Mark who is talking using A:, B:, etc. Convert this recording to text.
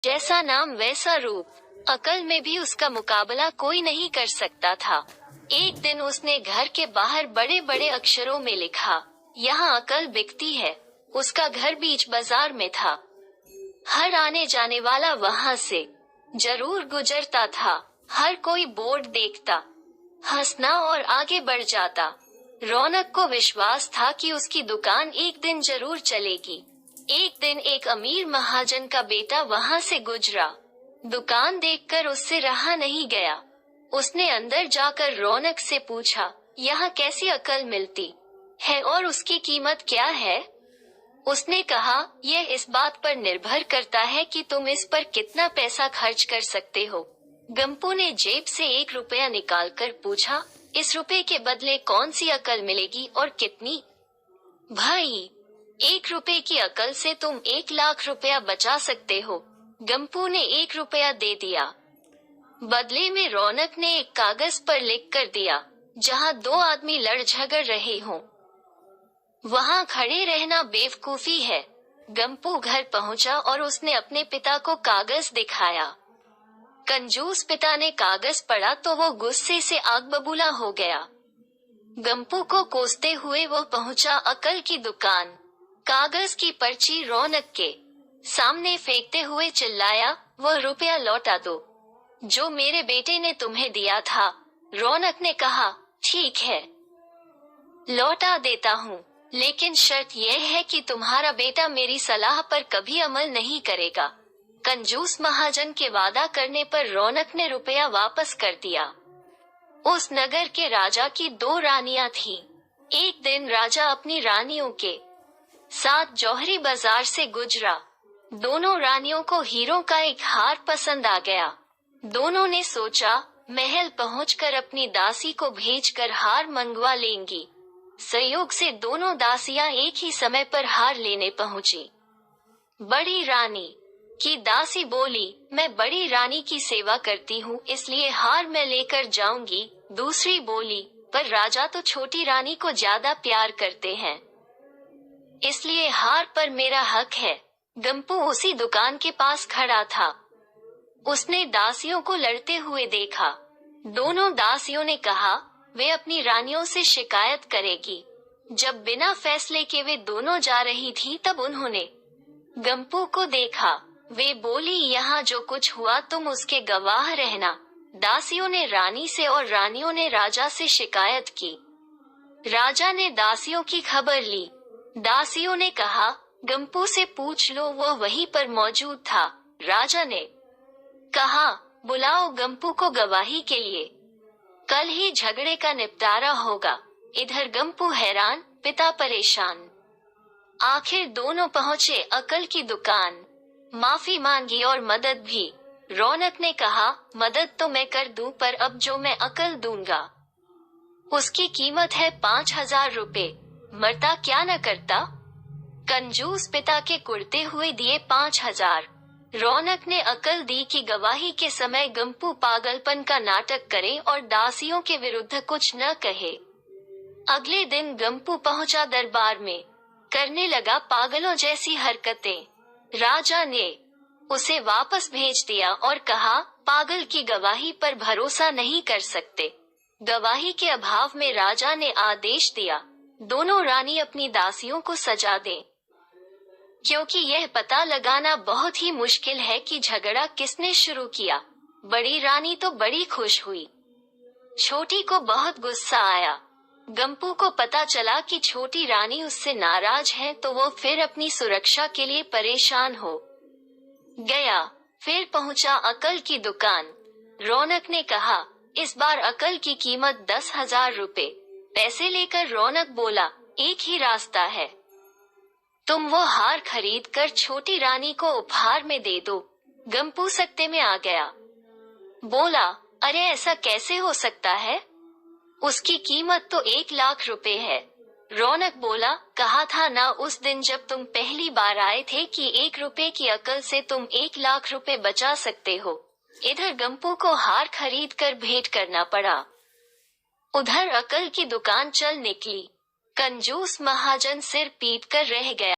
A: जैसा नाम वैसा रूप, अकल में भी उसका मुकाबला कोई नहीं कर सकता था। एक दिन उसने घर के बाहर बड़े बड़े अक्षरों में लिखा, यहाँ अकल बिकती है। उसका घर बीच बाजार में था। हर आने जाने वाला वहाँ से जरूर गुजरता था। हर कोई बोर्ड देखता, हंसना और आगे बढ़ जाता। रौनक को विश्वास था कि उसकी दुकान एक दिन जरूर चलेगी। एक दिन एक अमीर महाजन का बेटा वहाँ से गुजरा। दुकान देखकर उससे रहा नहीं गया। उसने अंदर जाकर रौनक से पूछा, यहाँ कैसी अकल मिलती है और उसकी कीमत क्या है? उसने कहा, यह इस बात पर निर्भर करता है कि तुम इस पर कितना पैसा खर्च कर सकते हो। गंपू ने जेब से 1 रुपया निकालकर पूछा, इस रुपए के बदले कौन सी अकल मिलेगी और कितनी? भाई, 1 रुपए की अकल से तुम 1 लाख रुपया बचा सकते हो। गंपू ने 1 रुपया दे दिया। बदले में रौनक ने एक कागज पर लिख कर दिया, जहाँ 2 आदमी लड़ झगड़ रहे हों, वहाँ खड़े रहना बेवकूफी है। गंपू घर पहुँचा और उसने अपने पिता को कागज दिखाया। कंजूस पिता ने कागज पढ़ा तो वो गुस्से से आग बबूला हो गया। गंपू को कोसते हुए वो पहुँचा अकल की दुकान। कागज की पर्ची रौनक के सामने फेंकते हुए चिल्लाया, वह रुपया लौटा दो जो मेरे बेटे ने तुम्हें दिया था। रौनक ने कहा, ठीक है, लौटा देता हूँ, लेकिन शर्त यह है कि तुम्हारा बेटा मेरी सलाह पर कभी अमल नहीं करेगा। कंजूस महाजन के वादा करने पर रौनक ने रुपया वापस कर दिया। उस नगर के राजा की 2 रानियां थीं। एक दिन राजा अपनी रानियों के साथ जौहरी बाजार से गुजरा। दोनों रानियों को हीरों का एक हार पसंद आ गया। दोनों ने सोचा, महल पहुंचकर अपनी दासी को भेजकर हार मंगवा लेंगी। संयोग से दोनों दासियां एक ही समय पर हार लेने पहुंची। बड़ी रानी की दासी बोली, मैं बड़ी रानी की सेवा करती हूँ, इसलिए हार मैं लेकर जाऊंगी। दूसरी बोली, पर राजा तो छोटी रानी को ज्यादा प्यार करते हैं, इसलिए हार पर मेरा हक है। गंपू उसी दुकान के पास खड़ा था। उसने दासियों को लड़ते हुए देखा। दोनों दासियों ने कहा, वे अपनी रानियों से शिकायत करेगी। जब बिना फैसले के वे दोनों जा रही थी, तब उन्होंने गंपू को देखा। वे बोली, यहाँ जो कुछ हुआ तुम उसके गवाह रहना। दासियों ने रानी से और रानियों ने राजा से शिकायत की। राजा ने दासियों की खबर ली। दासियों ने कहा, गंपू से पूछ लो, वो वहीं पर मौजूद था। राजा ने कहा, बुलाओ गंपू को गवाही के लिए, कल ही झगड़े का निपटारा होगा। इधर गंपू हैरान, पिता परेशान। आखिर दोनों पहुँचे अकल की दुकान। माफी मांगी और मदद भी। रौनक ने कहा, मदद तो मैं कर दूं, पर अब जो मैं अकल दूंगा उसकी कीमत है 5000 रुपए। मरता क्या न करता। कंजूस पिता के कुड़ते हुए दिए 5000। रौनक ने अकल दी कि गवाही के समय गंपू पागलपन का नाटक करे और दासियों के विरुद्ध कुछ न कहे। अगले दिन गंपू पहुंचा दरबार में, करने लगा पागलों जैसी हरकतें। राजा ने उसे वापस भेज दिया और कहा, पागल की गवाही पर भरोसा नहीं कर सकते। गवाही के अभाव में राजा ने आदेश दिया, दोनों रानी अपनी दासियों को सजा दें, क्योंकि यह पता लगाना बहुत ही मुश्किल है कि झगड़ा किसने शुरू किया। बड़ी रानी तो बड़ी खुश हुई, छोटी को बहुत गुस्सा आया। गंपू को पता चला कि छोटी रानी उससे नाराज है, तो वो फिर अपनी सुरक्षा के लिए परेशान हो गया। फिर पहुंचा अकल की दुकान। रौनक ने कहा, इस बार अकल की कीमत 10,000 रुपए। पैसे लेकर रौनक बोला, एक ही रास्ता है, तुम वो हार खरीद कर छोटी रानी को उपहार में दे दो। गंपू सख्ते में आ गया, बोला, अरे ऐसा कैसे हो सकता है, उसकी कीमत तो 1 लाख रुपए है। रौनक बोला, कहा था ना उस दिन जब तुम पहली बार आए थे कि 1 रुपए की अकल से तुम 1 लाख रुपए बचा सकते हो। इधर गंपू को हार खरीद कर भेंट करना पड़ा, उधर अकल की दुकान चल निकली। कंजूस महाजन सिर पीट कर रह गया।